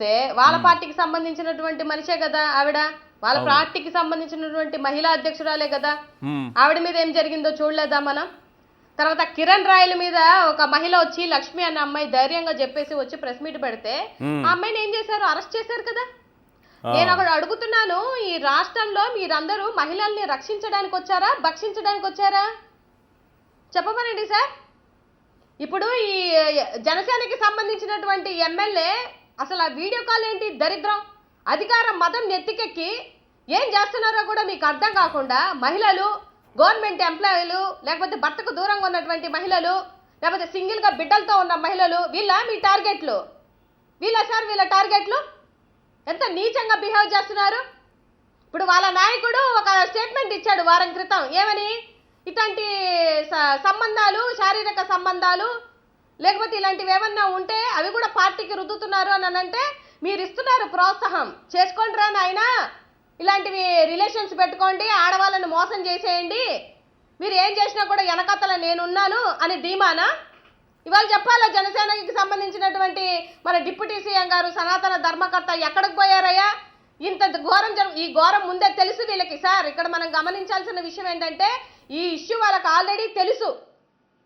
వాళ్ళ పార్టీకి సంబంధించినటువంటి మనిషే కదా ఆవిడ, వాళ్ళ పార్టీకి సంబంధించినటువంటి మహిళా అధ్యక్షురాలే కదా. ఆవిడ మీద ఏం జరిగిందో చూడలేదా మనం? తర్వాత కిరణ్ రాయల మీద ఒక మహిళ వచ్చి లక్ష్మి అన్న అమ్మాయి ధైర్యంగా చెప్పేసి వచ్చి ప్రెస్ మీట్ పెడితే ఆ అమ్మాయిని ఏం చేశారు? అరెస్ట్ చేశారు కదా. నేను అక్కడ అడుగుతున్నాను, ఈ రాష్ట్రంలో మీరందరూ మహిళల్ని రక్షించడానికి వచ్చారా, భక్షించడానికి వచ్చారా? చెప్పమనండి సార్. ఇప్పుడు ఈ జనసేనకి సంబంధించినటువంటి ఎమ్మెల్యే అసలు ఆ వీడియో కాల్ ఏంటి దరిద్రం? అధికార మతం నెత్తికెక్కి ఏం చేస్తున్నారో కూడా మీకు అర్థం కాకుండా మహిళలు, గవర్నమెంట్ ఎంప్లాయీలు, లేకపోతే భర్తకు దూరంగా ఉన్నటువంటి మహిళలు, లేకపోతే సింగిల్గా బిడ్డలతో ఉన్న మహిళలు, వీళ్ళ మీ టార్గెట్లు? వీళ్ళ టార్గెట్లు ఎంత నీచంగా బిహేవ్ చేస్తున్నారు. ఇప్పుడు వాళ్ళ నాయకుడు ఒక స్టేట్మెంట్ ఇచ్చాడు వారం క్రితం. ఏమని? ఇట్లాంటి సంబంధాలు, శారీరక సంబంధాలు లేకపోతే ఇలాంటివి ఏమన్నా ఉంటే అవి కూడా పార్టీకి రుద్దుతున్నారు అని అంటే మీరు ఇస్తున్నారు ప్రోత్సాహం. చేసుకోండి రా నాయనా, ఇలాంటివి రిలేషన్స్ పెట్టుకోండి, ఆడవాళ్ళని మోసం చేసేయండి, మీరు ఏం చేసినా కూడా వెనకతల నేనున్నాను అని ధీమానా? ఇవాళ చెప్పాలా జనసేనకి సంబంధించినటువంటి మన డిప్యూటీ సీఎం గారు, సనాతన ధర్మకర్త ఎక్కడికి పోయారయ్యా? ఇంత ఘోరం ఈ ఘోరం ముందే తెలుసు వీళ్ళకి. సార్, ఇక్కడ మనం గమనించాల్సిన విషయం ఏంటంటే ఈ ఇష్యూ వాళ్ళకి ఆల్రెడీ తెలుసు.